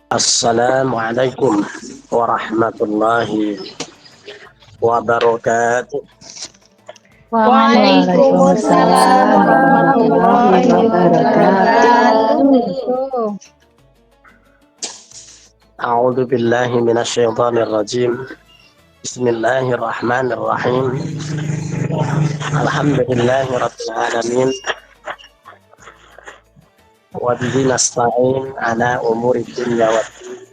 Assalamualaikum warahmatullahi wabarakatuh. Waalaikumsalam Waalaikumsalam warahmatullahi warahmatullahi wabarakatuh. wabarakatuh. A'udzu billahi minasyaitonir rajim. Bismillahirrahmanirrahim. Alhamdulillahirabbil alamin. Wa bihi nasta'in ala umuri dunya waddin.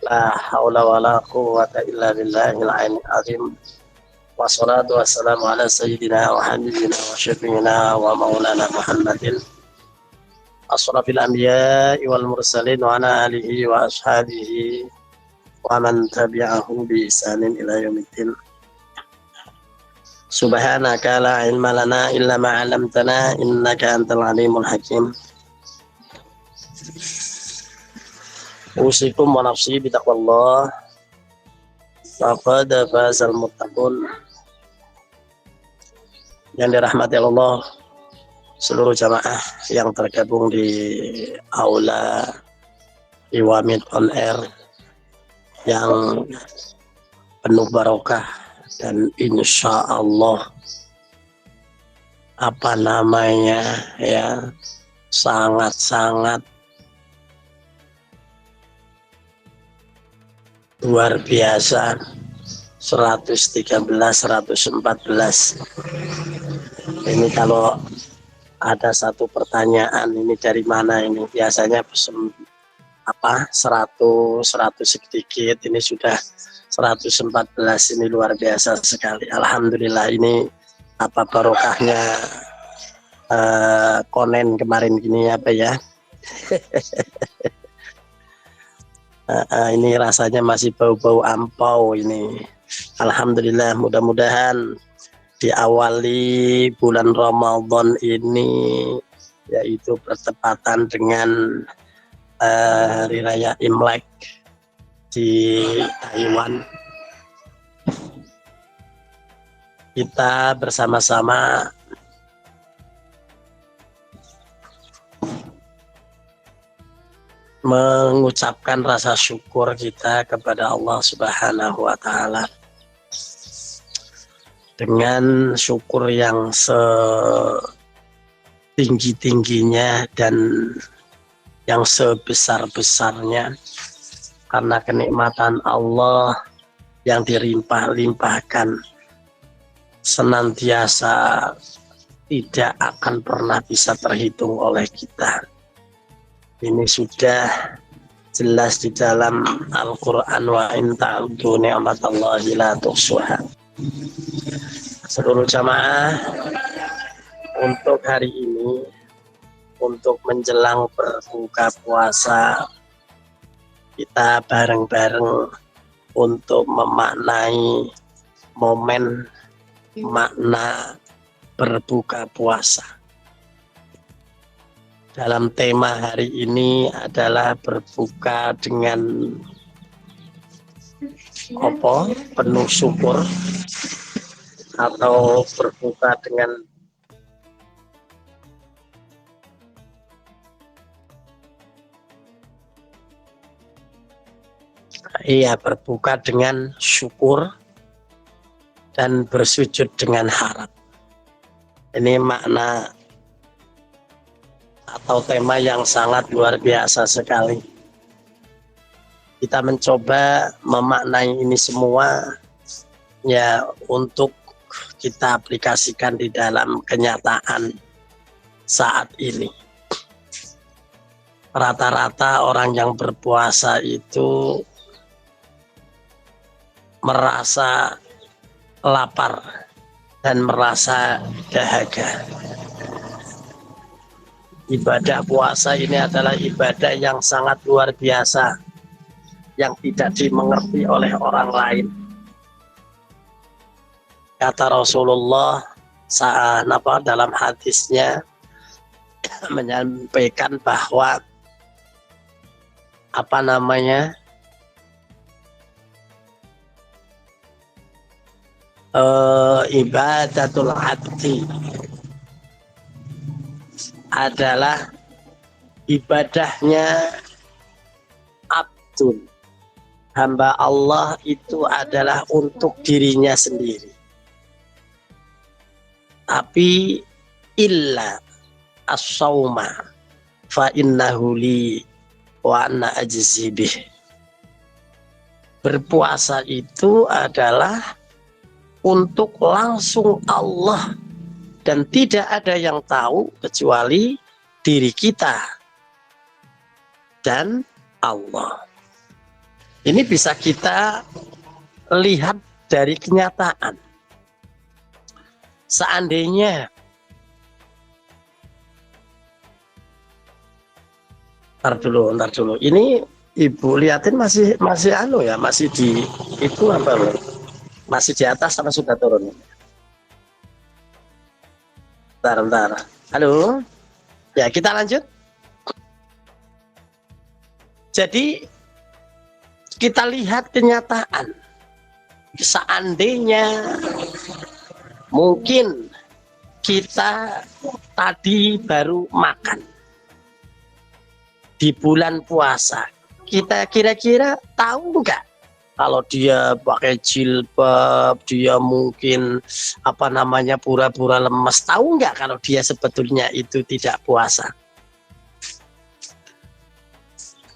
La haula wala quwwata illa billahil aliyyil azim. Wassalatu wassalamu ala sayyidina wa habibina wa syafiina wa maulana Muhammadin asrafil anbiya'i wal mursalin wa ala alihi wa ashabihi wa man tabi'ahum bi ihsanin ila yaumiddin. Subhanaka la ilma lana illa ma 'allamtana innaka antal alimul hakim. Usikum wa nafsi bi taqwallah. Faqad fazal muttaqun. Yang dirahmati Allah, seluruh jamaah yang tergabung di aula Iwamid on Air yang penuh barokah dan insya Allah sangat-sangat luar biasa. 113, 114. Ini kalau ada satu pertanyaan, ini dari mana ini? Biasanya 100 sedikit, ini sudah 114. Ini luar biasa sekali. Alhamdulillah, ini apa barokahnya konen kemarin gini apa ya? Ini rasanya masih bau-bau ampau ini. Alhamdulillah, mudah-mudahan diawali bulan Ramadan ini, yaitu bertepatan dengan Hari Raya Imlek di Taiwan, kita bersama-sama mengucapkan rasa syukur kita kepada Allah Subhanahu wa Ta'ala dengan syukur yang setinggi-tingginya dan yang sebesar-besarnya, karena kenikmatan Allah yang dilimpah-limpahkan senantiasa tidak akan pernah bisa terhitung oleh kita. Ini sudah jelas di dalam Al-Quran, wa in ta'uddu ni'matallahi la tuhsuha. Seluruh jamaah, untuk hari ini, untuk menjelang berbuka puasa, kita bareng-bareng untuk memaknai momen makna berbuka puasa. Dalam tema hari ini adalah berbuka dengan penuh syukur, atau berbuka dengan berbuka dengan syukur dan bersujud dengan harap. Ini makna atau tema yang sangat luar biasa sekali. Kita mencoba memaknai ini semua ya untuk kita aplikasikan di dalam kenyataan saat ini. Rata-rata orang yang berpuasa itu merasa lapar dan merasa dahaga. Ibadah puasa ini adalah ibadah yang sangat luar biasa, yang tidak dimengerti oleh orang lain. Kata Rasulullah dalam hadisnya menyampaikan bahwa ibadatul abdi adalah ibadahnya betul. Hamba Allah itu adalah untuk dirinya sendiri. Tapi illa as-sawma fa innahu li wa ana ajzi bih. Berpuasa itu adalah untuk langsung Allah dan tidak ada yang tahu kecuali diri kita dan Allah. Ini bisa kita lihat dari kenyataan. Seandainya ntar dulu. Ini Ibu liatin masih anu ya, masih di itu apa loh? Masih di atas sama sudah turun? Bentar. Halo. Ya, kita lanjut. Jadi kita lihat kenyataan. Seandainya mungkin kita tadi baru makan di bulan puasa, kita kira-kira tahu nggak kalau dia pakai jilbab, dia mungkin pura-pura lemes, tahu nggak kalau dia sebetulnya itu tidak puasa?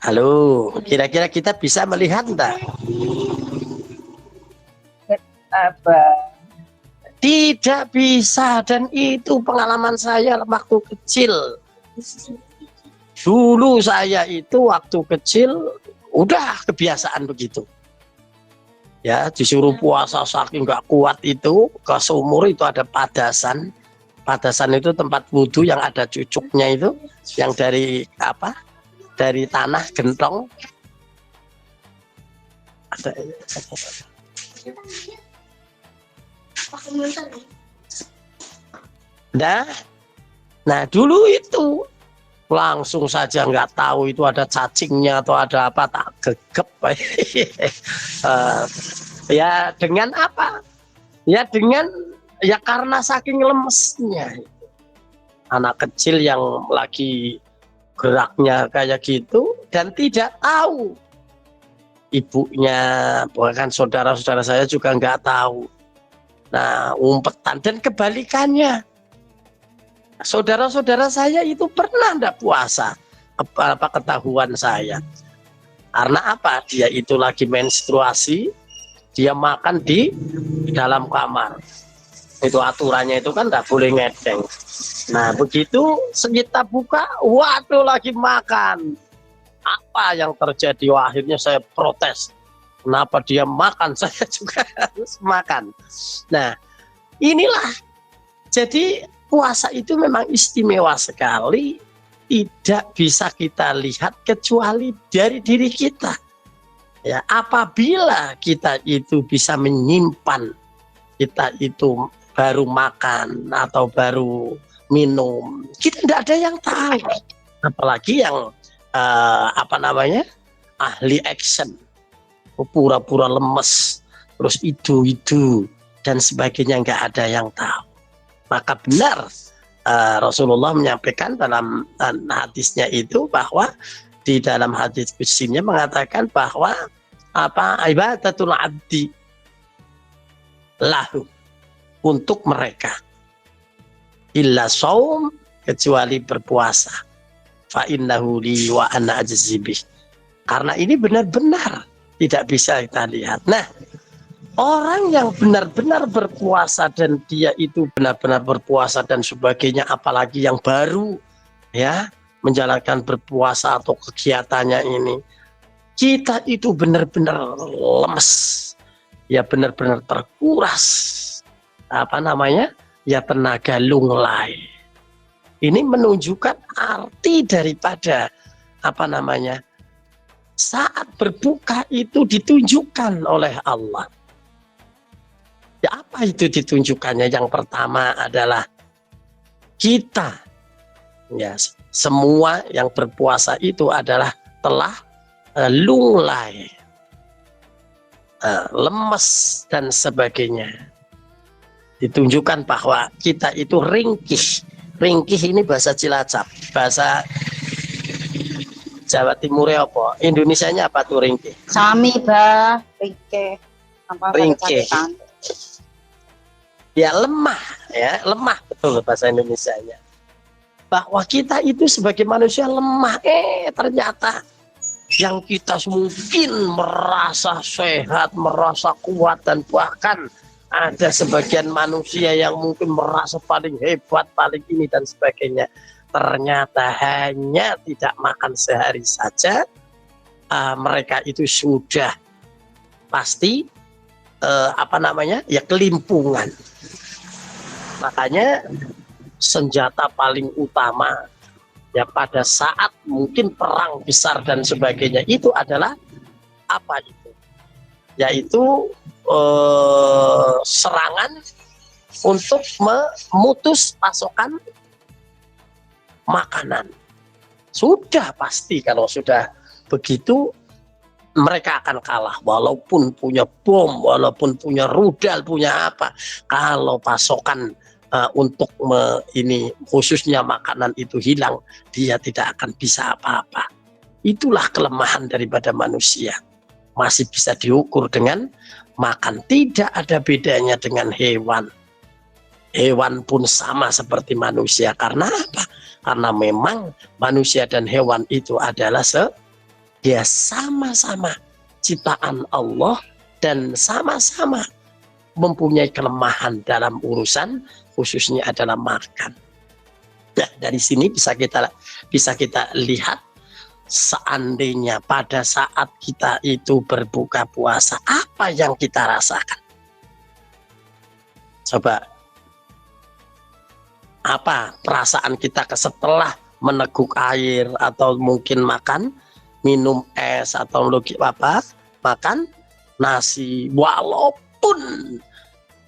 Halo, kira-kira kita bisa melihat enggak? Apa? Tidak bisa, dan itu pengalaman saya waktu kecil. Dulu saya itu waktu kecil udah kebiasaan begitu. Ya, disuruh puasa saking nggak kuat itu, ke sumur itu ada padasan. Padasan itu tempat wudhu yang ada cucuknya itu, yang dari dari tanah gentong. Nah dulu itu langsung saja nggak tahu itu ada cacingnya atau ada apa, tak gegep. Ya dengan apa? Ya dengan karena saking lemesnya. Anak kecil yang lagi geraknya kayak gitu dan tidak tahu, ibunya bahkan saudara-saudara saya juga nggak tahu. Nah, umpetan, dan kebalikannya, saudara-saudara saya itu pernah nggak puasa, apa ketahuan saya, karena apa, dia itu lagi menstruasi, dia makan di dalam kamar. Itu aturannya itu kan nggak boleh ngedeng. Nah begitu kita buka, waduh lagi makan. Apa yang terjadi? Wah, akhirnya saya protes. Kenapa dia makan, saya juga harus makan. Nah inilah, jadi puasa itu memang istimewa sekali. Tidak bisa kita lihat kecuali dari diri kita. Ya, apabila kita itu bisa menyimpan, kita itu baru makan atau baru minum, kita tidak ada yang tahu, apalagi yang ahli action, pura-pura lemes, terus itu dan sebagainya, nggak ada yang tahu. Maka benar Rasulullah menyampaikan dalam hadisnya itu, bahwa di dalam hadis qudsinya mengatakan bahwa ibadatul abdi lahu, untuk mereka, illa shaum, kecuali berpuasa, fa innahu li wa ana ajzi bih. Karena ini benar-benar tidak bisa kita lihat. Nah, orang yang benar-benar berpuasa dan dia itu benar-benar berpuasa dan sebagainya, apalagi yang baru ya menjalankan berpuasa atau kegiatannya ini, kita itu benar-benar lemes, ya benar-benar terkuras tenaga lunglai. Ini menunjukkan arti daripada saat berbuka itu ditunjukkan oleh Allah. Ya, apa itu ditunjukkannya? Yang pertama adalah kita, ya, semua yang berpuasa itu adalah telah lunglai, lemes dan sebagainya. Ditunjukkan bahwa kita itu ringkih. Ringkih ini bahasa Cilacap, bahasa Jawa Timur apa? Indonesianya apa tuh ringke? Sami bah, ringke. Apa Ringke. sakit-sakitan. Ya lemah, ya lemah betul bahasa Indonesianya. Bahwa kita itu sebagai manusia lemah. Ternyata yang kita mungkin merasa sehat, merasa kuat, dan bahkan ada sebagian manusia yang mungkin merasa paling hebat, paling ini dan sebagainya. Ternyata hanya tidak makan sehari saja, mereka itu sudah pasti ya kelimpungan. Makanya senjata paling utama ya pada saat mungkin perang besar dan sebagainya itu adalah apa itu? Yaitu serangan untuk memutus pasokan makanan. Sudah pasti kalau sudah begitu mereka akan kalah walaupun punya bom, walaupun punya rudal, punya apa. Kalau pasokan untuk ini khususnya makanan itu hilang, dia tidak akan bisa apa-apa. Itulah kelemahan daripada manusia. Masih bisa diukur dengan makan. Tidak ada bedanya dengan hewan. Hewan pun sama seperti manusia. Karena apa? Karena memang manusia dan hewan itu adalah dia sama-sama ciptaan Allah dan sama-sama mempunyai kelemahan dalam urusan khususnya adalah makan. Nah, dari sini bisa kita lihat seandainya pada saat kita itu berbuka puasa, apa yang kita rasakan? Coba, apa perasaan kita setelah meneguk air atau mungkin minum es atau makan nasi, walaupun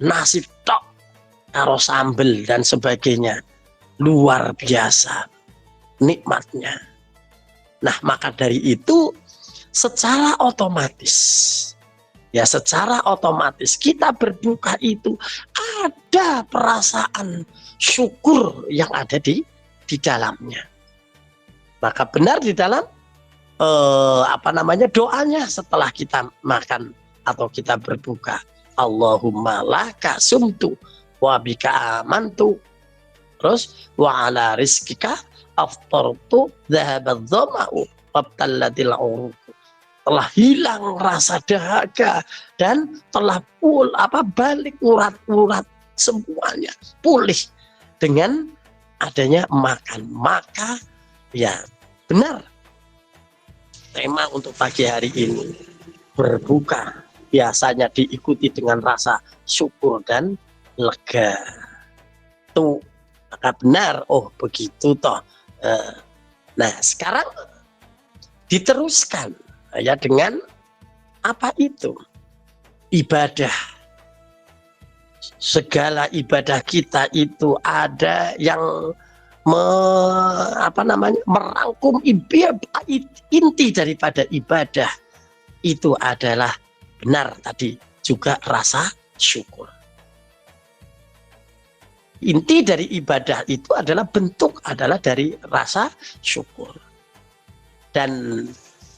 nasi tok karo sambel dan sebagainya, luar biasa nikmatnya. Nah, maka dari itu secara otomatis kita berbuka itu ada perasaan syukur yang ada di dalamnya. Maka benar di dalam doanya setelah kita makan atau kita berbuka, Allahumma laka sumtu wa bika amantu, terus wa ala rizkika aftartu dhahabadz dhama'u wabtallatil uruq. Telah hilang rasa dahaga dan telah balik urat-urat semuanya pulih dengan adanya makan. Maka ya benar tema untuk pagi hari ini, berbuka biasanya diikuti dengan rasa syukur dan lega. Tuh, maka benar, oh begitu toh. Nah, sekarang diteruskan ya dengan apa itu? Ibadah. Segala ibadah kita itu ada yang merangkum inti daripada ibadah itu adalah benar tadi juga rasa syukur. Inti dari ibadah itu adalah dari rasa syukur. Dan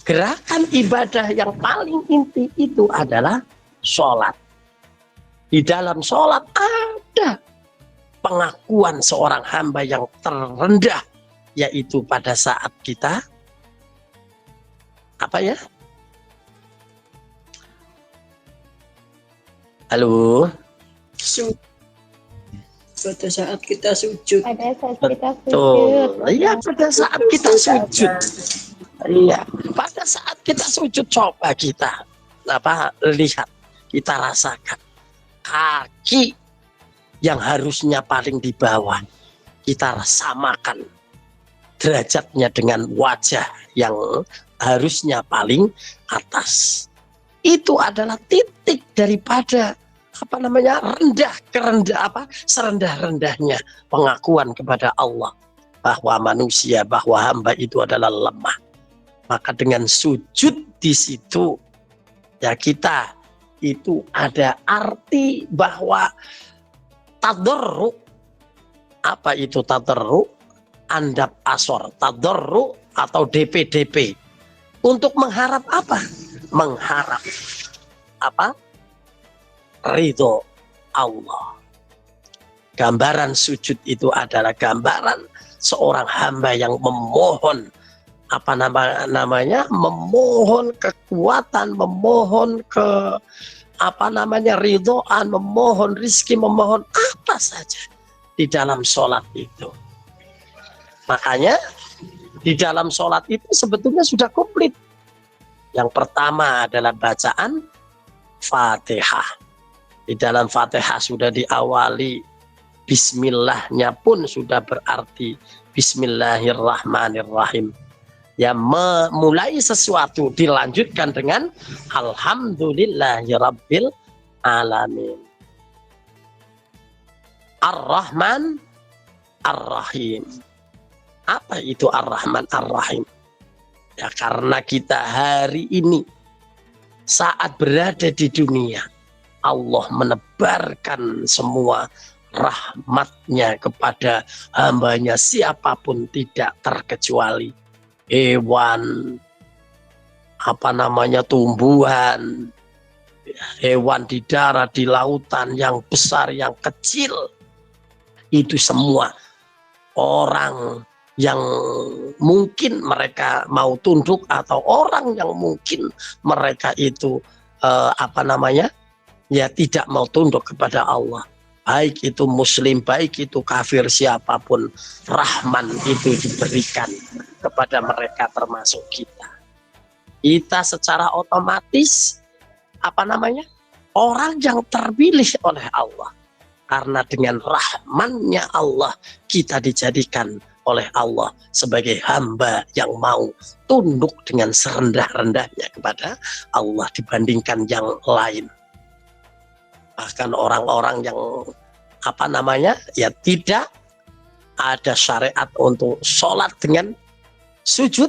gerakan ibadah yang paling inti itu adalah sholat. Di dalam sholat ada pengakuan seorang hamba yang terendah, yaitu pada saat kita halo, pada saat kita sujud. Betul. Iya, pada saat kita sujud. Iya, pada saat kita sujud, coba kita lihat, kita rasakan kaki yang harusnya paling di bawah, kita samakan derajatnya dengan wajah yang harusnya paling atas. Itu adalah titik daripada serendah-rendahnya pengakuan kepada Allah bahwa hamba itu adalah lemah. Maka dengan sujud di situ ya kita itu ada arti bahwa tadarruk. Apa itu tadarruk? andap asor, tadarru atau DP. Untuk mengharap apa? Mengharap apa? Ridho Allah. Gambaran sujud itu adalah gambaran seorang hamba yang memohon apa namanya? Memohon kekuatan, memohon ridhoan, memohon rizki, memohon apa saja di dalam sholat itu. Makanya di dalam sholat itu sebetulnya sudah komplit. Yang pertama adalah bacaan Fatihah. Di dalam Fatihah sudah diawali bismillahnya pun sudah berarti bismillahirrahmanirrahim. Ya, memulai sesuatu dilanjutkan dengan alhamdulillahirabbil alamin. Ar-Rahman Ar-Rahim. Apa itu Ar-Rahman Ar-Rahim? Ya, karena kita hari ini saat berada di dunia, Allah menebarkan semua rahmatnya kepada hambanya siapapun tidak terkecuali hewan, tumbuhan, hewan di darat, di lautan, yang besar, yang kecil, itu semua orang yang mungkin mereka mau tunduk atau orang yang mungkin mereka itu tidak mau tunduk kepada Allah. Baik itu muslim, baik itu kafir, siapapun, rahman itu diberikan kepada mereka termasuk kita. Kita secara otomatis orang yang terpilih oleh Allah. Karena dengan rahmannya Allah kita dijadikan oleh Allah sebagai hamba yang mau tunduk dengan serendah-rendahnya kepada Allah dibandingkan yang lain. Bahkan orang-orang yang tidak ada syariat untuk sholat dengan sujud,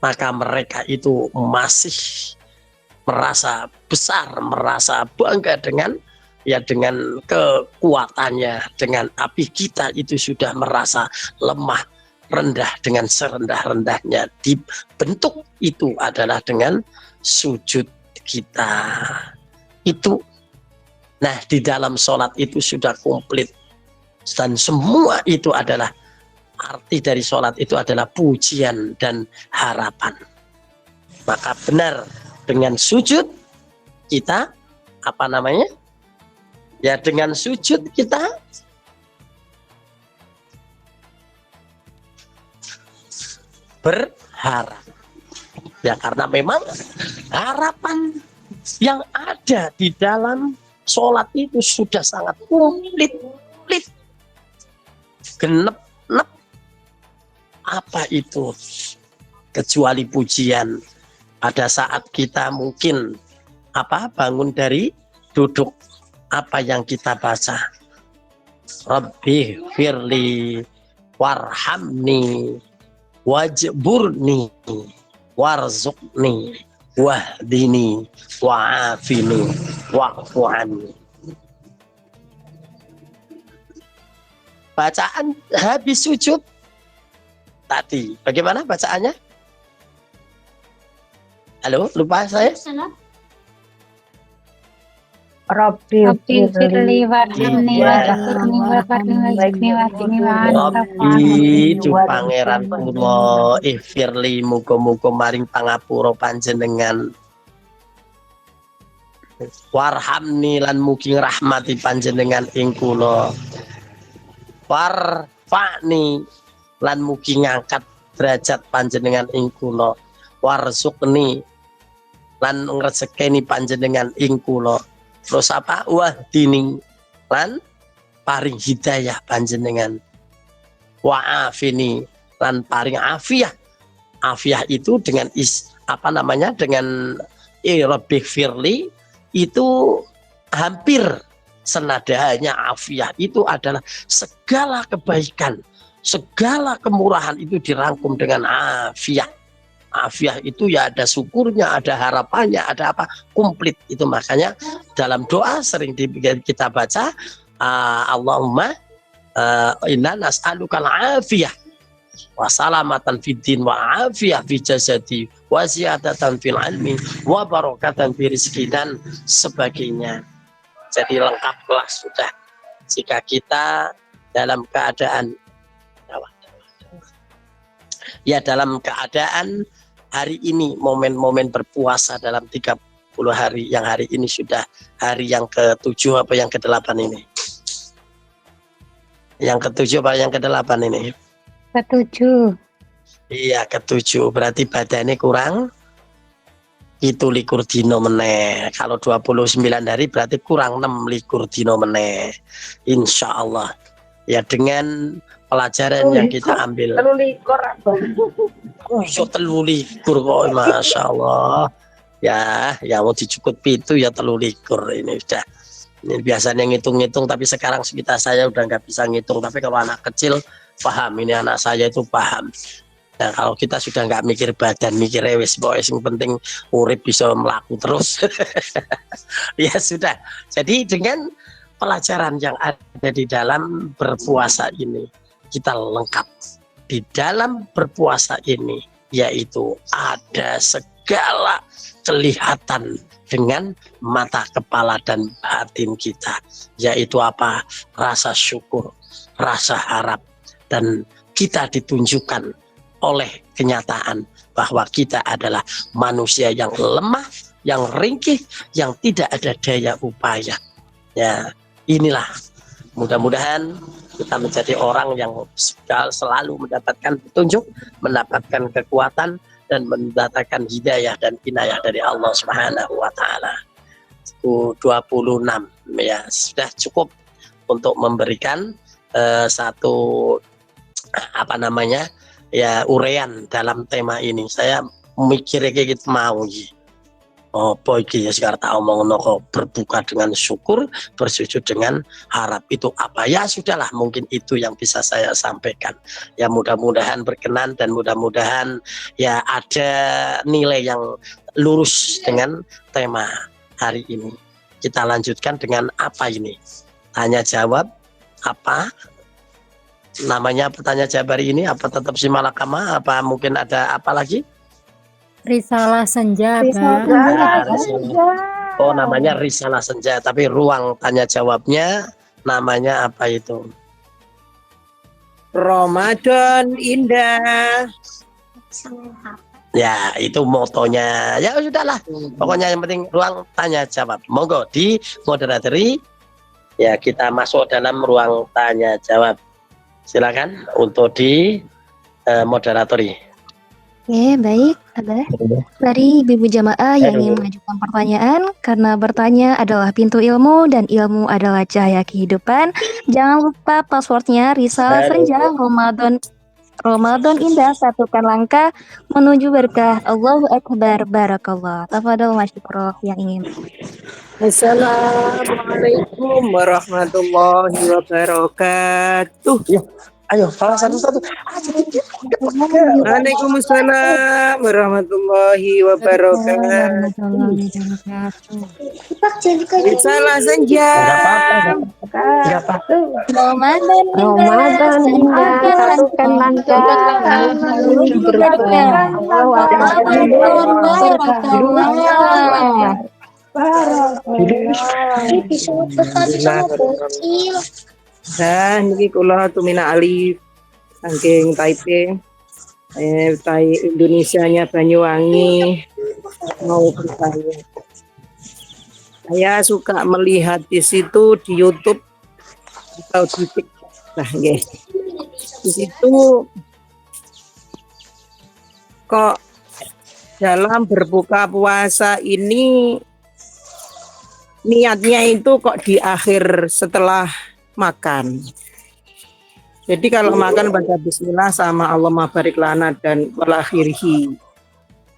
maka mereka itu masih merasa besar, merasa bangga dengan kekuatannya, dengan api kita itu sudah merasa lemah, rendah dengan serendah-rendahnya. Dibentuk itu adalah dengan sujud kita. Itu. Nah, di dalam sholat itu sudah komplit. Dan semua itu adalah, arti dari sholat itu adalah pujian dan harapan. Maka benar dengan sujud kita, dengan sujud kita berharap. Ya, karena memang harapan yang ada di dalam sholat itu sudah sangat komplit, genep. Apa itu? Kecuali pujian pada saat kita mungkin bangun dari duduk. Apa yang kita baca? Rabbi firli warhamni wajburni warzuqni wahdini wa'afini wa'fu anni. Bacaan habis sujud tadi, bagaimana bacaannya? Halo, lupa saya? Rabbi firli warhamni wajburni wahdini Rabbi du pangeran kula firli muga-muga maring pangapura panjenengan, warhamni lan mugi rahmati panjenengan ing kula, warfa'ni lan mugi ngangkat derajat panjenengan ing kula, warzuqni lan ngresekeni panjenengan ing kula. Terus wahdini lan paring hidayah panjenengan, wa'afini lan paring afiyah. Afiyah itu dengan dengan Rabbi firli itu hampir senadanya. Afiyah itu adalah segala kebaikan, segala kemurahan itu dirangkum dengan afiyah. Afiyah itu ya ada syukurnya, ada harapannya, ada komplit itu. Makanya dalam doa sering kita baca Allahumma inna nas'alukal afiyah. wa salamatan fid din wa afiyah fi jasadi wa ziyadatan fil ilmi wa barakatan fi rizki dan sebagainya. Jadi lengkaplah sudah jika kita dalam keadaan dalam keadaan hari ini momen-momen berpuasa dalam 30 hari yang hari ini sudah hari yang ke-7 apa yang ke-8 ini? Yang ke-7 apa yang ke-8 ini? Ketujuh. Iya ke-7 berarti badannya kurang itu likur dino meneh. Kalau 29 hari berarti kurang 6 likur dino meneh. Insya Allah ya dengan pelajaran yang kita ambil. Telulikur apa? So telulikur kok, masya Allah. Ya mau dicukut pitu ya telulikur ini sudah. Ini biasanya ngitung-ngitung tapi sekarang saya udah nggak bisa ngitung. Tapi kalau anak kecil paham, ini anak saya itu paham. Nah, kalau kita sudah nggak mikir badan, mikir wis boys, yang penting urip bisa melaku terus. Ya sudah. Jadi dengan pelajaran yang ada di dalam berpuasa ini, kita lengkap. Di dalam berpuasa ini, yaitu ada segala kelihatan dengan mata, kepala, dan batin kita. Yaitu apa? Rasa syukur, rasa harap. Dan kita ditunjukkan oleh kenyataan bahwa kita adalah manusia yang lemah, yang ringkih, yang tidak ada daya upaya. Ya, inilah mudah-mudahan kita menjadi orang yang selalu mendapatkan petunjuk, mendapatkan kekuatan, dan mendapatkan hidayah dan inayah dari Allah Subhanahu wa Ta'ala. 26 ya sudah cukup untuk memberikan satu uraian dalam tema ini. Saya mikirnya kayak gitu mau ya sekarang tak omong kok berbuka dengan syukur, bersujud dengan harap, itu apa ya sudahlah, mungkin itu yang bisa saya sampaikan. Ya mudah-mudahan berkenan dan mudah-mudahan ya ada nilai yang lurus dengan tema hari ini. Kita lanjutkan dengan apa ini? Tanya jawab apa? Namanya pertanyaan jawab hari ini apa tetap si malakama? Apa mungkin ada apa lagi? Risalah Senja, Bang. Oh, namanya Risalah Senja, tapi ruang tanya jawabnya namanya apa itu? Ramadan Indah. Ya, itu motonya. Ya sudahlah. Pokoknya yang penting ruang tanya jawab. Monggo di moderatori. Ya, kita masuk dalam ruang tanya jawab. Silakan untuk di moderatori. Oke, baik, Abah. Dari ibu jamaah yang ingin mengajukan pertanyaan, karena bertanya adalah pintu ilmu dan ilmu adalah cahaya kehidupan. Jangan lupa passwordnya Risalah Senja Ramadan Indah, satukan langkah menuju berkah. Allahu Akbar, Barakallah. Tafadhol masyukroh yang ingin. Assalamualaikum warahmatullahi wabarakatuh. Ayo, salah satu-satu. Waalaikumsalam warahmatullahi wabarakatuh. Risalah Senja. Enggak apa-apa. Ramadan Indah, satukan langkah menuju berkah. Allahu Akbar, Barakallah. Nah, niki kula tumina alif saking Taipei. Indonesianya Banyuwangi mau bertanya. Saya suka melihat di situ di YouTube atau di TikTok. Nah, guys. Di situ kok dalam berbuka puasa ini niatnya itu kok di akhir setelah makan. Jadi kalau makan baca bismillah sama Allahumma barik lana dan walakhirhi.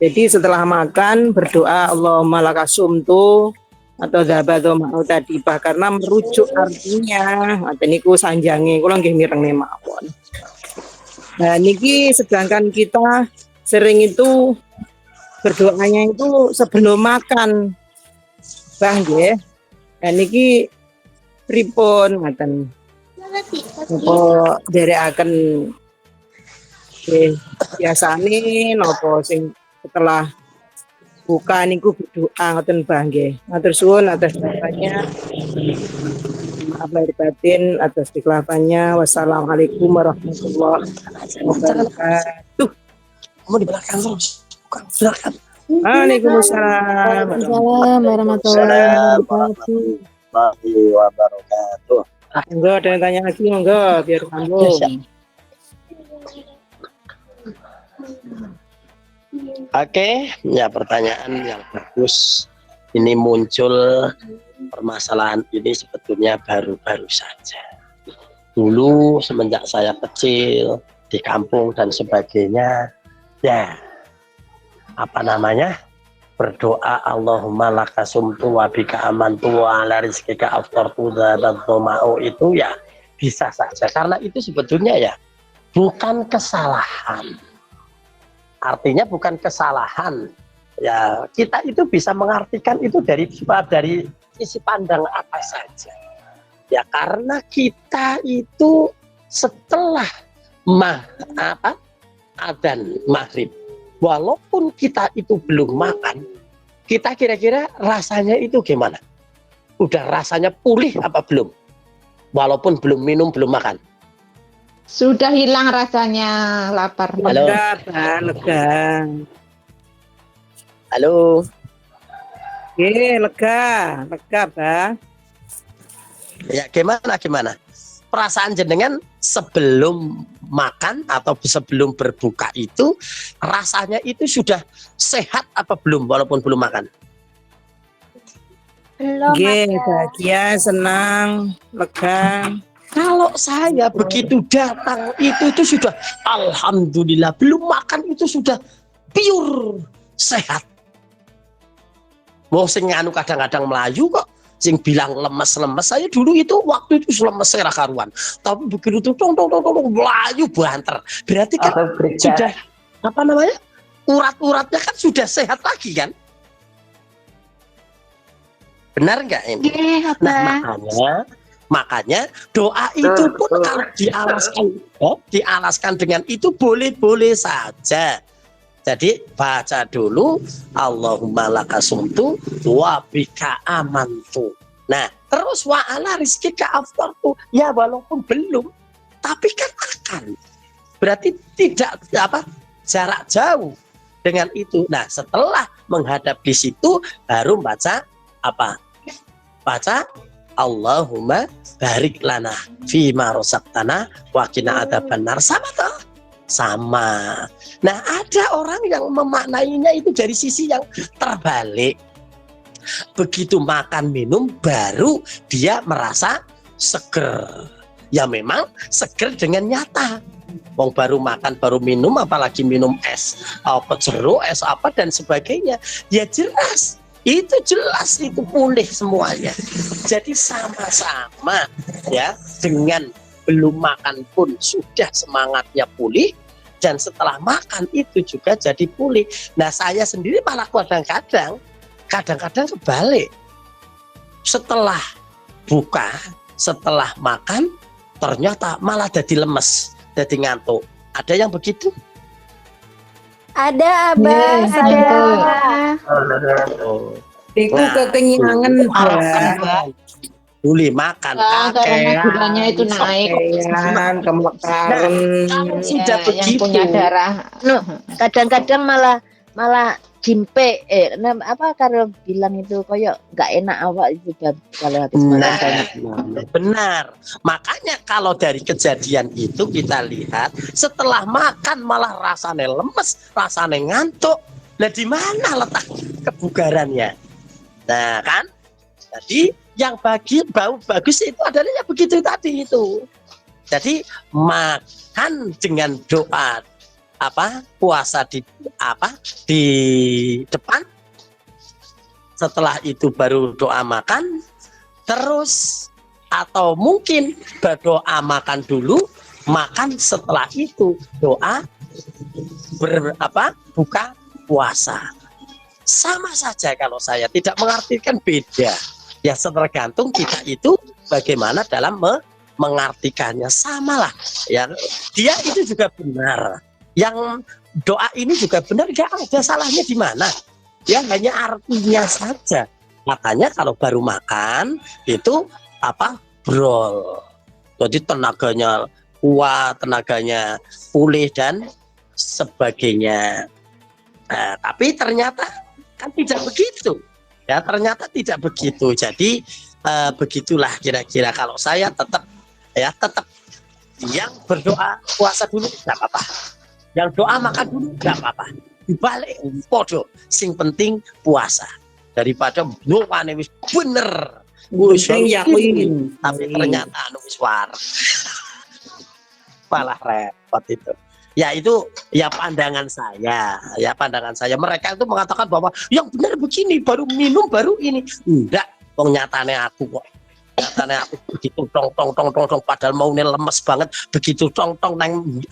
Jadi setelah makan berdoa Allahumma lakasumtu atau dzabatu mau tadi karena merujuk artinya niku sanjange kula nggih mireng mawon. Nah niki sedangkan kita sering itu berdoanya itu sebelum makan. Bang nggih. Nah niki pripun ngaten. Apa derekaken biasane nopo sing setelah buka niku berdoa ngoten Mbah nggih. Matur suwun atas jawabannya. Maaf lahir batin atas kekhilafan-nya. Wassalamualaikum warahmatullahi wabarakatuh. Kamu di belakang terus. Bukan belakang. Waalaikumsalam. Waalaikumsalam warahmatullahi wabarakatuh. Warahmatullahi wabarakatuh. Monggo ada yang tanya lagi monggo biar sambung. Oke, ya pertanyaan yang bagus. Ini muncul permasalahan ini sebetulnya baru-baru saja. Dulu semenjak saya kecil di kampung dan sebagainya, ya apa namanya, berdoa Allahumma laka sumtu wa bika amantu wa ala rizkika aftartu dan toma'u itu ya bisa saja. Karena itu sebetulnya ya bukan kesalahan. Artinya bukan kesalahan. Ya, kita itu bisa mengartikan itu dari sisi pandang apa saja. Ya, karena kita itu setelah adzan maghrib, walaupun kita itu belum makan, kita kira-kira rasanya itu gimana? Udah rasanya pulih apa belum? Walaupun belum minum, belum makan. Sudah hilang rasanya lapar. Halo. Lega, Bang, lega. Halo. Lega, Bang. Ya, gimana? Perasaan jenengan sebelum makan atau sebelum berbuka itu rasanya itu sudah sehat apa belum walaupun belum makan? Belum. Bahagia, senang, lega. Kalau saya begitu datang itu sudah alhamdulillah, belum makan itu sudah pure sehat. Mau sing anu kadang-kadang Melayu kok sing bilang lemes-lemes, saya dulu itu waktu itu lemes serah karuan. Tapi begitu tong Melayu banter. Berarti kan sudah apa namanya? Urat-uratnya kan sudah sehat lagi kan? Benar nggak ini? Nah, makanya doa itu pun kalau dialaskan dengan itu boleh-boleh saja. Jadi baca dulu Allahumma lakasumtu wa bika amantu. Nah, terus wa ala rizkika aftartu. Ya walaupun belum, tapi kan akan. Berarti tidak jarak jauh dengan itu. Nah, setelah menghadap di situ baru baca apa? Baca Allahumma barik lana fima razaqtana wa qina adzabannar. Sama toh? Sama. Nah, ada orang yang memaknainya itu dari sisi yang terbalik. Begitu makan minum baru dia merasa seger. Ya memang seger dengan nyata. Wong baru makan, baru minum, apalagi minum es, apa jeruk, es apa dan sebagainya. Ya jelas. Itu jelas itu pulih semuanya. Jadi sama-sama ya, dengan belum makan pun sudah semangatnya pulih, dan setelah makan itu juga jadi pulih. Nah, saya sendiri malah kadang-kadang kebalik. Setelah buka, setelah makan ternyata malah jadi lemes, jadi ngantuk. Ada yang begitu? Ada, Abah. Ada. Iku kekenyangan, Bang. Boleh makan karena gulanya itu naik. Kemekaran. Sudah begitu. Yang punya darah. Kadang-kadang malah jimpe kalau bilang itu koyok nggak enak awak itu kalau habis makan banyak. Benar. Makanya kalau dari kejadian itu kita lihat setelah makan malah rasanya lemes, rasanya ngantuk. Nah, di mana letak kebugarannya? Nah, kan? Jadi yang bagus itu adalah yang begitu tadi itu. Jadi makan dengan doa puasa di depan, setelah itu baru doa makan, terus atau mungkin berdoa makan dulu, makan setelah itu doa buka puasa. Sama saja kalau saya tidak mengartikan beda. Ya tergantung kita itu bagaimana dalam mengartikannya, samalah. Ya dia itu juga benar. yang doa ini juga benar, nggak ada salahnya di mana. Ya hanya artinya saja. Makanya kalau baru makan itu brol. Jadi tenaganya kuat, tenaganya pulih dan sebagainya. Nah, tapi ternyata kan tidak begitu. Ya ternyata tidak begitu. Jadi begitulah kira-kira. Kalau saya tetap yang berdoa puasa dulu nggak apa-apa. Yang doa makan dulu nggak apa-apa. Dibalik podo. Sing penting puasa. Daripada wis bener. Yakin. Tapi ternyata wis war. Malah repot itu. Ya itu ya pandangan saya. Ya pandangan saya. Mereka itu mengatakan bahwa yang benar begini, baru minum baru ini. Enggak, wong nyatane aku kok. Nyatane aku begitu tong padahal mau lemes banget, begitu tong neng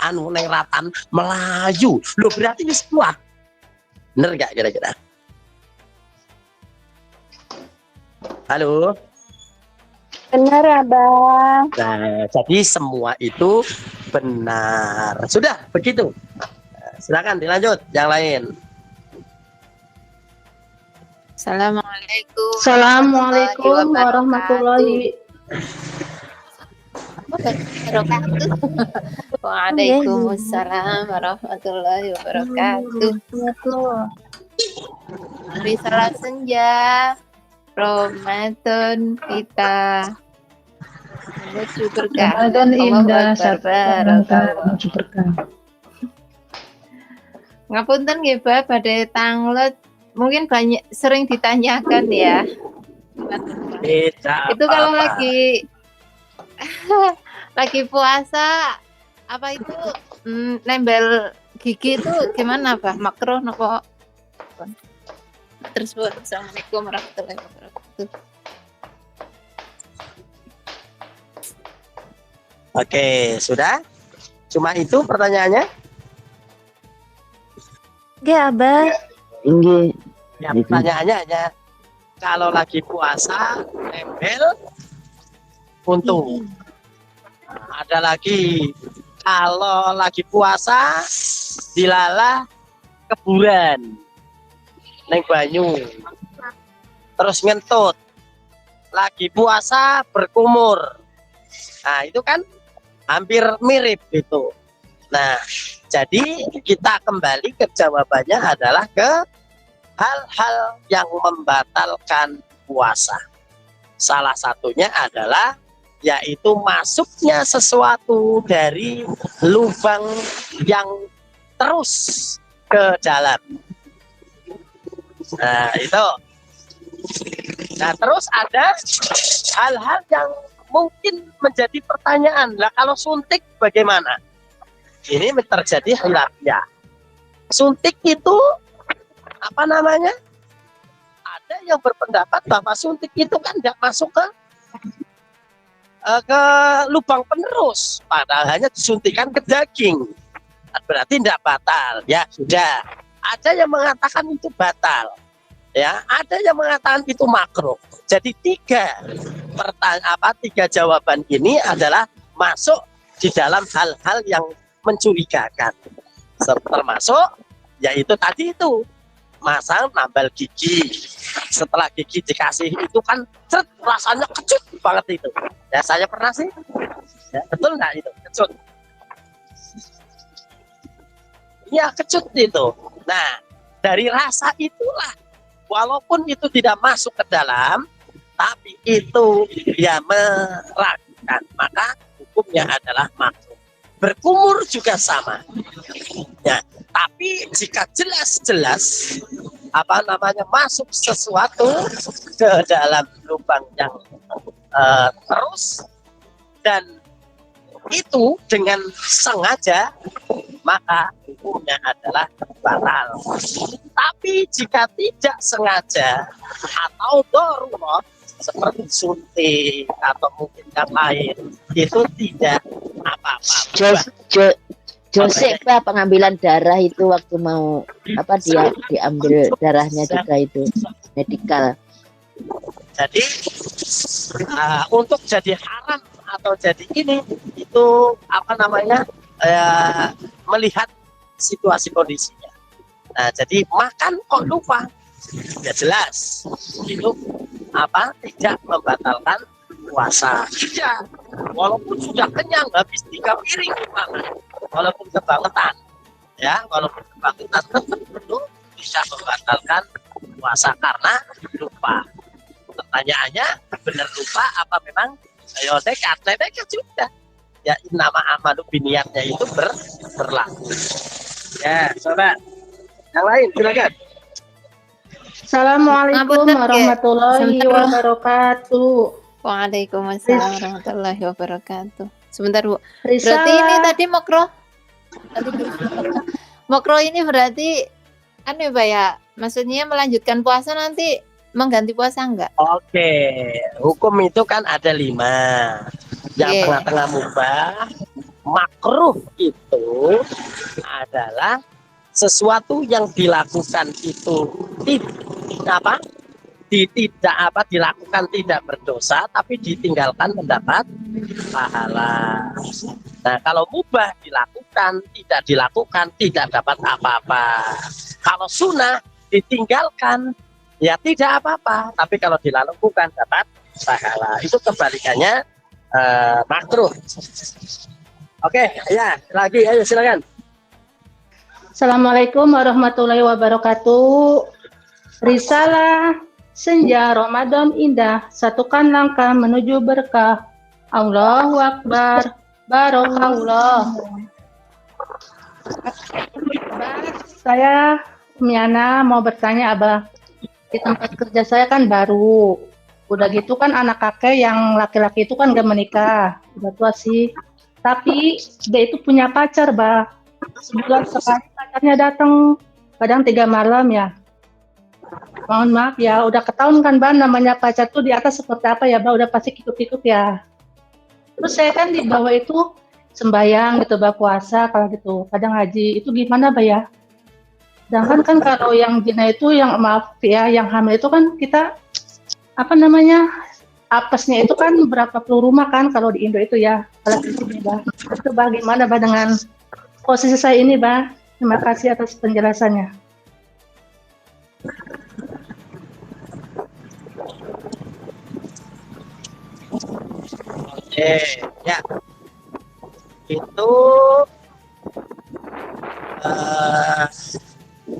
ratan Melayu. Loh berarti wis kuat. Bener enggak kira-kira? Halo. Benar, Abang. Nah, jadi semua itu benar. Sudah begitu. Silakan dilanjut yang lain. Assalamualaikum. Assalamualaikum warahmatullahi wabarakatuh. Waalaikumsalam warahmatullahi wabarakatuh. Hari Salat Senja Ramadan kita menuju berkah. Ramadan indah, menuju berkah. Ngapunten nggih, Mbak, badhe tanglet mungkin banyak sering ditanyakan ya. Tidak Itu kalau apa-apa. lagi puasa apa itu nembel gigi itu gimana, Pak? Makruh nopo? Terus Assalamualaikum warahmatullahi wabarakatuh. Oke, sudah? Cuma itu pertanyaannya? Oke, Abah. Tinggi. Ya, pertanyaannya hanya kalau lagi puasa nempel untung. Ada lagi kalau lagi puasa dilalah keburan neng banyu. Terus ngentut. Lagi puasa berkumur. Nah, itu kan hampir mirip gitu. Nah, jadi kita kembali ke jawabannya adalah ke hal-hal yang membatalkan puasa. Salah satunya adalah yaitu masuknya sesuatu dari lubang yang terus ke dalam. Nah, itu. Nah, terus ada hal-hal yang mungkin menjadi pertanyaan. Lah kalau suntik bagaimana? Ini terjadi khilafiyah. Suntik itu apa namanya? Ada yang berpendapat bahwa suntik itu kan tidak masuk ke lubang penerus, padahal hanya disuntikkan ke daging. Berarti tidak batal. Ya sudah. Ada yang mengatakan itu batal. Ya, ada yang mengatakan itu makruh. Jadi tiga jawaban ini adalah masuk di dalam hal-hal yang mencurigakan. Termasuk yaitu tadi itu masang nambal gigi. Setelah gigi dikasih itu kan rasanya kecut banget itu. Ya saya pernah sih. Ya, betul nggak itu? Kecut. Ya kecut itu. Nah, dari rasa itulah walaupun itu tidak masuk ke dalam, tapi itu ya meragukan, maka hukumnya adalah makruh. Berkumur juga sama. Ya, tapi jika jelas-jelas masuk sesuatu ke dalam lubang yang terus dan itu dengan sengaja, maka hukumnya adalah batal. Tapi jika tidak sengaja atau darurat seperti suntik atau mungkin yang lain, itu tidak apa-apa. Josek Pak, pengambilan darah itu waktu mau dia diambil darahnya juga itu medikal. Jadi untuk jadi haram atau jadi ini itu melihat situasi kondisinya. Nah, jadi makan kok lupa, ya jelas itu apa? Tidak membatalkan puasa. Tidak, walaupun sudah kenyang habis 3 piring makan, walaupun kebangetan, ya, walaupun kebangetan tetap itu bisa membatalkan puasa karena lupa. Pertanyaannya, benar lupa apa memang ayo nekat juga. Ya, nama amalu biniatnya itu berlaku. Ya, sobat. Yang lain, silakan. Assalamualaikum Ngapunten, Ge. warahmatullahi Sebentar, Bu. wabarakatuh. Waalaikumsalam warahmatullahi wabarakatuh. Sebentar, Bu. Berarti Risalah. ini tadi Mokro. Mokro ini berarti anu ya, maksudnya melanjutkan puasa nanti mengganti puasa enggak? Oke, hukum itu kan ada 5. Yang Iya. tengah-tengah mubah, makruh itu adalah sesuatu yang dilakukan itu dilakukan tidak berdosa tapi ditinggalkan mendapat pahala. Nah, kalau mubah dilakukan, tidak dilakukan tidak dapat apa-apa. Kalau sunnah ditinggalkan ya tidak apa-apa, tapi kalau dilakukan dapat pahala. Itu kebalikannya makruh. Oke, ya, lagi ayo silakan. Assalamualaikum warahmatullahi wabarakatuh. Risalah senja Ramadan indah, satukan langkah menuju berkah. Allahu Akbar, Barokallah. Saya Miana mau bertanya, Abah. Di tempat kerja saya kan baru. Udah gitu kan anak kakek yang laki-laki itu kan gak menikah. Udah tua sih. Tapi dia itu punya pacar, Bah. Sebulan sekali pacarnya datang. Kadang 3 malam ya. Mohon maaf ya, udah ketahuan kan, Bah, namanya pacar tuh di atas seperti apa ya, Bah. Udah pasti kikuk-kikuk ya. Terus saya kan di bawah itu sembayang gitu, Bah, puasa kalau gitu. Kadang haji. Itu gimana, Bah ya? Sedangkan kan kalau yang zina itu, yang maaf ya, yang hamil itu kan kita apa namanya, apesnya itu kan berapa puluh rumah kan kalau di Indo itu ya. Kalau di sini, Bah. Itu bagaimana, Bah, dengan posisi saya ini, Bah? Terima kasih atas penjelasannya. Oke, ya. Itu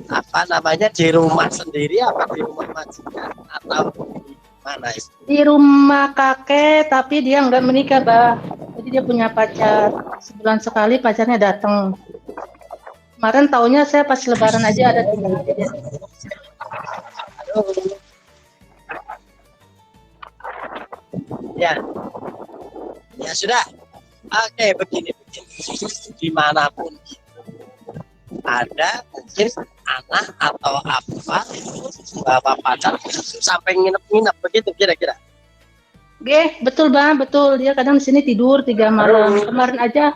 apa namanya, di rumah sendiri apa di rumah majikan atau di mana itu? Di rumah kakek, tapi dia nggak menikah, Bah. Jadi dia punya pacar. Sebulan sekali pacarnya datang. Kemarin taunya saya pas lebaran aja ada 3 hari dia. Ya, ya sudah. Oke, begini. Dimanapun itu ada mungkin anak atau apa itu bawa pacar sampai nginep-nginep begitu kira-kira. Oke, betul, Bah, betul. Dia kadang di sini tidur 3 malam. Kemarin aja.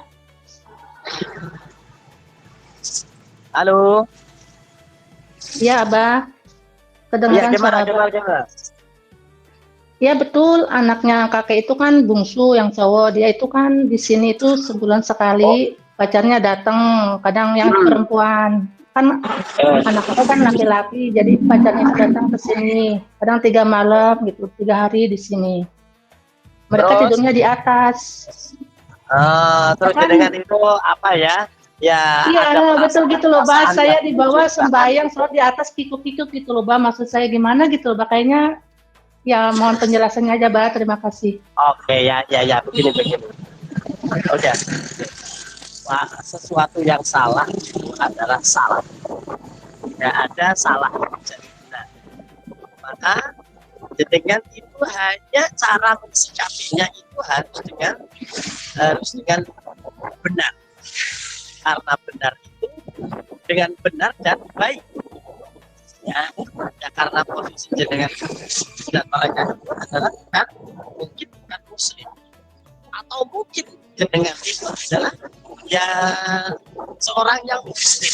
Halo. Ya, Bah. Ya, Kedengaran suara Abah. gimana? Ya, betul. Anaknya kakek itu kan bungsu yang cowok. Dia itu kan di sini itu sebulan sekali pacarnya datang. Kadang yang perempuan. Kan anak kakek kan laki-laki. Jadi pacarnya datang ke sini. Kadang 3 malam gitu, 3 hari di sini. Mereka Terus? tidurnya di atas. Terus Kan? dengan itu apa ya? Ya, Iya, ada betul gitu loh, Bah. perasaan Saya yang di bawah juga. sembahyang, sholat di atas kikuk-kikuk gitu loh, Bah. Maksud saya gimana gitu loh, Bah. Kayaknya ya mohon penjelasannya aja, Bah. Terima kasih. Oke, ya, begini. Udah. Wah, sesuatu yang salah itu adalah salah. Tidak ada salah jadi benar. Maka dengan itu hanya cara mensikapinya itu harus dengan benar. Karena benar itu dengan benar dan baik. Ya karena posisinya dengan dan mereka itu adalah mungkin bukan muslim, atau mungkin dengan itu adalah ya seorang yang muslim,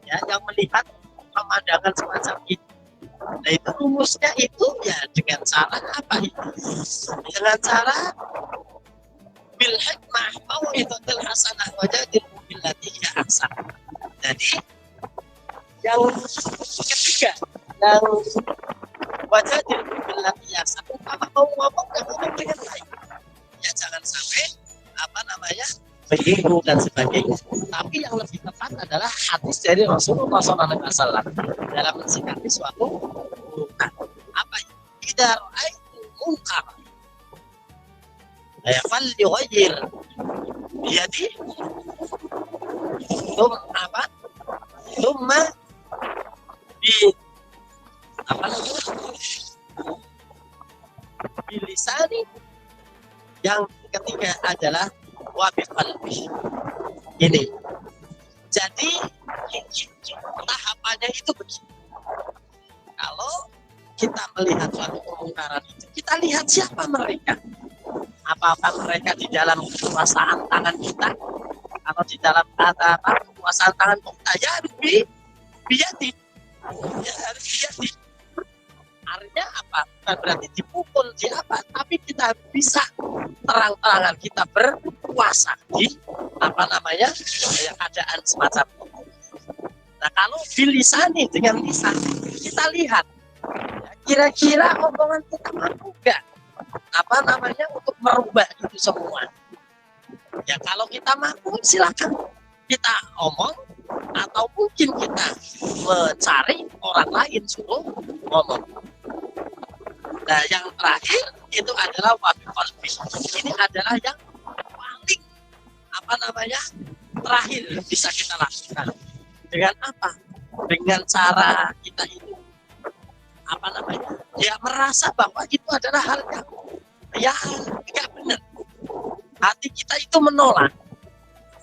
ya yang melihat pemandangan semacam itu. Nah, itu rumusnya itu ya dengan cara apa itu? Dengan cara bil hikmah mau itu hasanah wajadil billati ya ahsan. Jadi yang ketiga, yang wajah dibilang ya satu apa mau ngomong dengan baik. Ya jangan sampai apa namanya begitu dan sebagainya. Tapi yang lebih tepat adalah hadis dari Rasulullah SAW dalam mensikapi suatu munkar. Apa? Tidak itu munkar. Ya fal yughayyir biyadi. Apa? Thumma bi apa namanya? Bilisani. Yang ketiga adalah wabil qalbi. Ini. Jadi tahapannya itu begini. Kalau kita melihat suatu kemungkaran itu, kita lihat siapa mereka. Apakah mereka di dalam kekuasaan tangan kita atau di dalam kekuasaan tangan kita? Ya harus biyadi. Ya harus biyadi. Artinya apa? Bukan berarti dipukul di apa, tapi kita bisa terang-terangan kita berkuasa di apa namanya keadaan semacam itu. Nah kalau bilisani dengan lisan kita lihat ya, kira-kira omongan kita mampu nggak apa namanya untuk merubah itu semua. Ya kalau kita mampu silakan kita omong atau mungkin kita mencari orang lain suruh ngomong. Nah, yang terakhir itu adalah wabil qalbi. Ini adalah yang paling apa namanya terakhir bisa kita lakukan. Dengan apa? Dengan cara kita itu apa namanya? Ya merasa bahwa itu adalah hal yang tidak benar. Hati kita itu menolak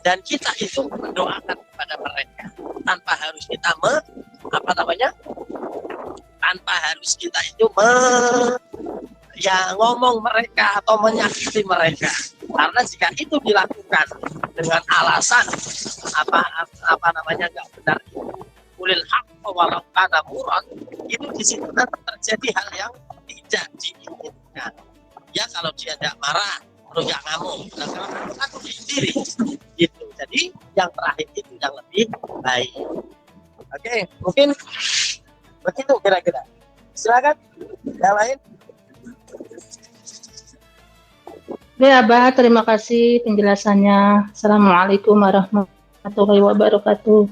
dan kita itu mendoakan kepada mereka tanpa harus kita apa namanya? Tanpa harus kita itu ya ngomong mereka atau menyakiti mereka. Karena jika itu dilakukan dengan alasan apa namanya nggak benar, ulil haq walau kana muran, itu di situ nanti terjadi hal yang tidak diinginkan. Ya kalau dia tidak marah, terus nggak ngamuk, dan kalau aku sendiri, gitu. Jadi yang terakhir itu yang lebih baik. Oke, mungkin begitu kira-kira. Silakan yang lain. Ya, Abah, terima kasih penjelasannya. Assalamualaikum warahmatullahi wabarakatuh.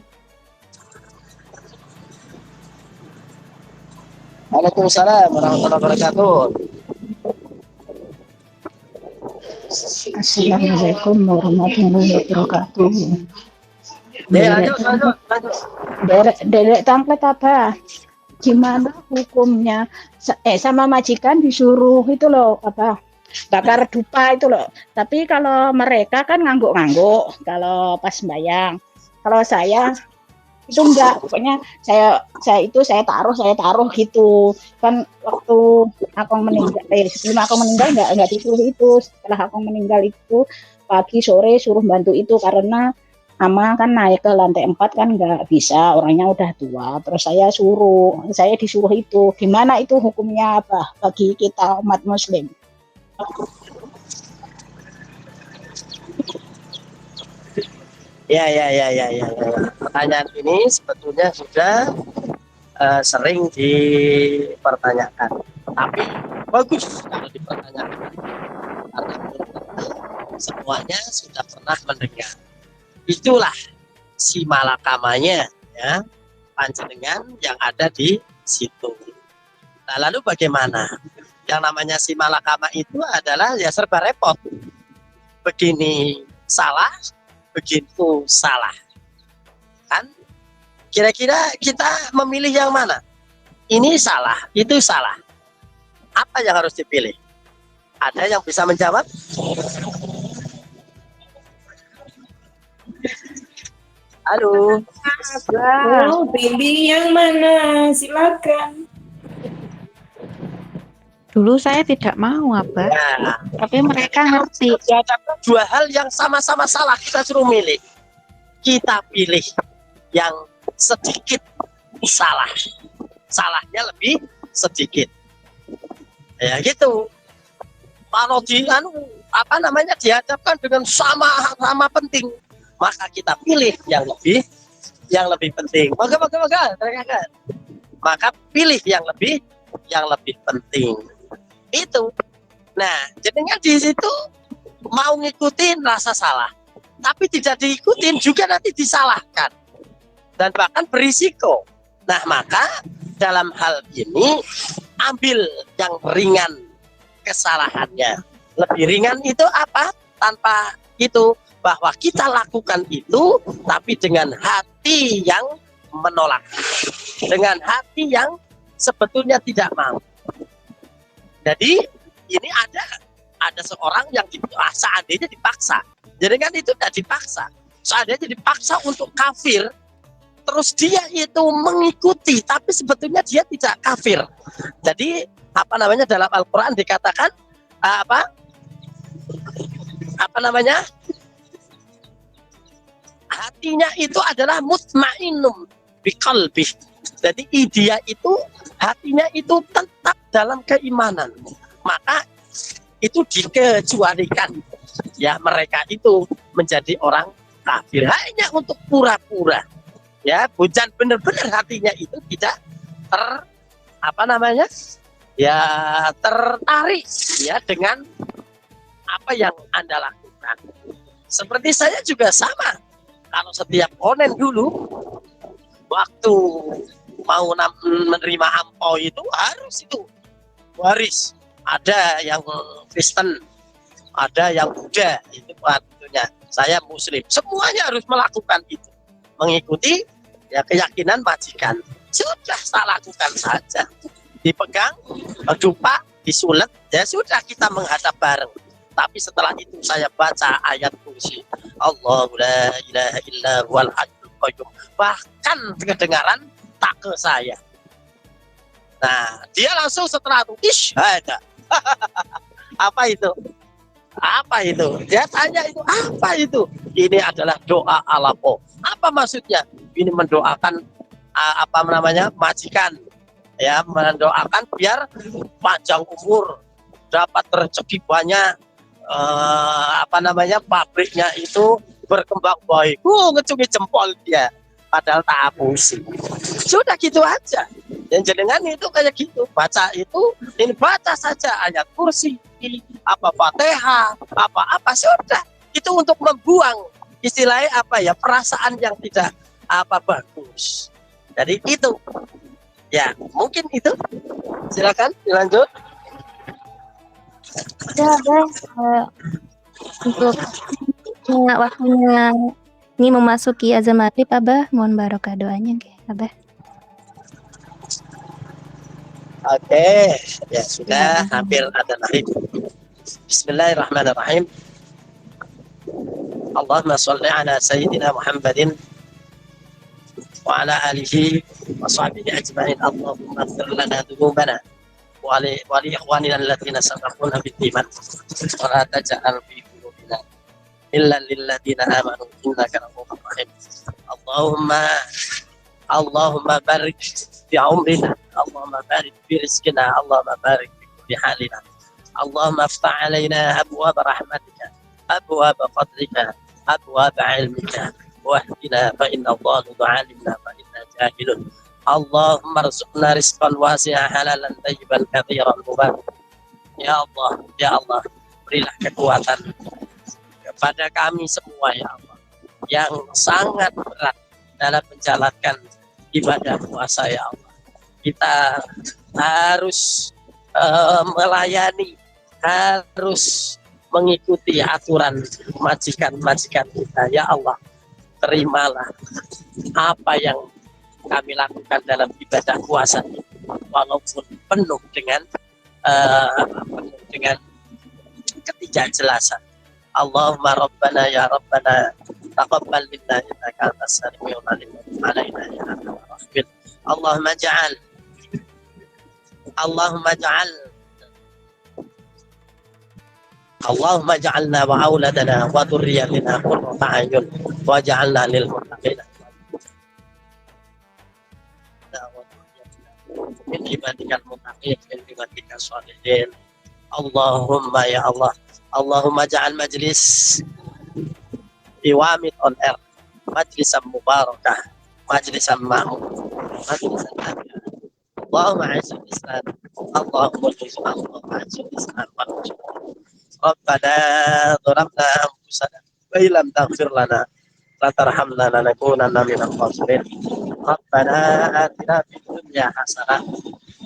Waalaikumsalam warahmatullahi wabarakatuh. Assalamualaikum warahmatullahi wabarakatuh. Lanjut. Derek template apa? Gimana hukumnya? Sama majikan disuruh itu loh apa? Bakar dupa itu loh. Tapi kalau mereka kan ngangguk-ngangguk kalau pas bayang. Kalau saya itu enggak, pokoknya saya taruh gitu. Kan waktu Akong meninggal, sebelum Akong meninggal enggak disuruh itu. Setelah Akong meninggal itu pagi sore suruh bantu itu karena Ama kan naik ke lantai 4 kan nggak bisa, orangnya udah tua. Terus saya disuruh itu. Gimana itu hukumnya apa bagi kita umat Muslim? Ya. Pertanyaan ini sebetulnya sudah sering dipertanyakan. Tapi bagus kalau dipertanyakan. Karena semuanya sudah pernah mendengar. Itulah si malakamanya ya panjenengan yang ada di situ. Nah, lalu bagaimana? Yang namanya si malakama itu adalah ya serba repot. Begini salah, begitu salah. Kan? Kira-kira kita memilih yang mana? Ini salah, itu salah. Apa yang harus dipilih? Ada yang bisa menjawab? Halo. Pilih yang mana? Silakan. Dulu saya tidak mau, Abah. Nah, Tapi mereka ngerti. dihadapkan dua hal yang sama-sama salah, kita suruh milih. Kita pilih yang sedikit salah. Salahnya lebih sedikit. Ya gitu. Kalau dihadapkan dengan sama penting, maka kita pilih yang lebih yang lebih penting. Maka pilih yang lebih penting. Itu. Nah, jadinya di situ mau ngikutin rasa salah, tapi tidak diikutin juga nanti disalahkan dan bahkan berisiko. Nah, maka dalam hal ini ambil yang ringan kesalahannya. Lebih ringan itu apa? Tanpa itu bahwa kita lakukan itu tapi dengan hati yang menolak, dengan hati yang sebetulnya tidak mau. Jadi ini ada seorang yang seandainya dipaksa, jadi kan itu tidak dipaksa, seandainya dipaksa untuk kafir, terus dia itu mengikuti, tapi sebetulnya dia tidak kafir. Jadi dalam Al-Quran dikatakan hatinya itu adalah mutmainnum biqalbi. Jadi dia itu hatinya itu tetap dalam keimanan, maka itu dikecualikan ya mereka itu menjadi orang kafir hanya untuk pura-pura ya, bukan benar-benar hatinya itu tidak tertarik ya dengan apa yang Anda lakukan. Seperti saya juga sama, kalau setiap onen dulu waktu mau menerima ampau itu harus itu waris, ada yang Kristen, ada yang Buddha, itu waktunya saya Muslim, semuanya harus melakukan itu, mengikuti ya keyakinan majikan. Sudah saya lakukan saja, dipegang, dupa, disulet, ya sudah kita menghadap bareng. Tapi setelah itu saya baca ayat kursi, Allahu la ilaha illa huwal hayyul qayyum, bahkan kedengaran take saya. Nah, dia langsung setelah itu isyhada. Apa itu? Dia tanya itu apa itu? Ini adalah doa alapo. Apa maksudnya? Ini mendoakan majikan, ya, mendoakan biar panjang umur, dapat rezeki banyak, pabriknya itu berkembang baik. Ngecungi jempol dia, padahal tak pusing. Sudah gitu aja. Dan jenengan itu kayak gitu, baca itu, ini baca saja ayat kursi, Fatihah, apa sudah. Itu untuk membuang istilahnya perasaan yang tidak bagus. Jadi itu, ya mungkin itu. Silakan dilanjut. Ya, untuk waktunya ini memasuki azan maghrib, Abah, mohon barokah doanya, Abah. Oke, ya sudah hampir ada maghrib. Bismillahirrahmanirrahim. Allahumma sholli ala sayyidina Muhammadin wa ala alihi wa sahbihi ajma'in. Allahumma ighfir lana dhunubana wa li ikhwanina alladziina sabaquna bil iman wa la taj'al fi qulubina illa lil ladzina amanu innaka ra'ufur rahim. Allahumma barik fi umrina, Allahumma barik fi rizqina, Allahumma barik fi kulli halina. Allahumma aftah alaina abwaab rahmatika, abwaab fadlika, abwaab ilmika, wahdina fa inna dhalimu alimna fa inna jahilun. Allahumma arzuqna rizqan wasi'an halalan tayyiban katsiran mubarak. Ya Allah, berilah kekuatan kepada kami semua ya Allah, yang sangat berat dalam menjalankan ibadah puasa ya Allah. Kita harus melayani, harus mengikuti aturan majikan-majikan kita ya Allah. Terimalah apa yang kami lakukan dalam ibadah puasa ini, walaupun penuh dengan ketidakjelasan. Allahumma rabbana ya rabbana taqabbal minna innaka antas samiul alim wa alaina ya arhamar rahimin. Allahumma ja'alna wa auladana wa dhurriyyatina qurrata a'yun waj'alna lil muttaqina min ibadikal muttaqin min ibadikal sholihin. Allahumma ya Allah, Allahumma ja'al majlis Iwamit on air majlisan mubarakah majlisan ma'mum, majlisan nafi'an. Allahumma a'izil Islam, Allahumma a'izil Islam wal muslimin. Rabbana dhalamna anfusana wa illam taghfir lana wa tarhamna lanakunanna minal khasirin. Rabbana atina fid dunya hasanah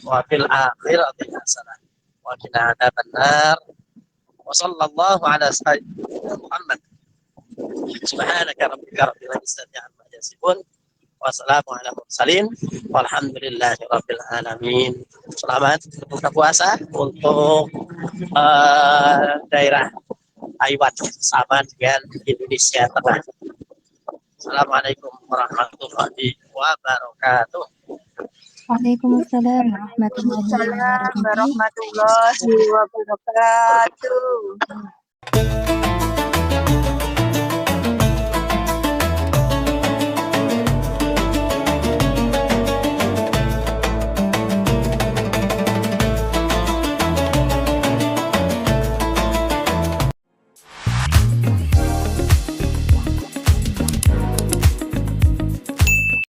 wa fil akhirati hasanah wa qina adzabannar. Wa sallallahu ala sayyidina Muhammad. Subhanaka rabbika rabbil izzati amma yasifun. Wassalamu ala mursalin. Walhamdulillahi rabbil alamin. Selamat berbuka puasa untuk daerah Taiwan sama dengan Indonesia Tengah. Assalamualaikum warahmatullahi wabarakatuh. Waalaikumsalam warahmatullahi Waalaikumsalam wabarakatuh. warahmatullahi wabarakatuh.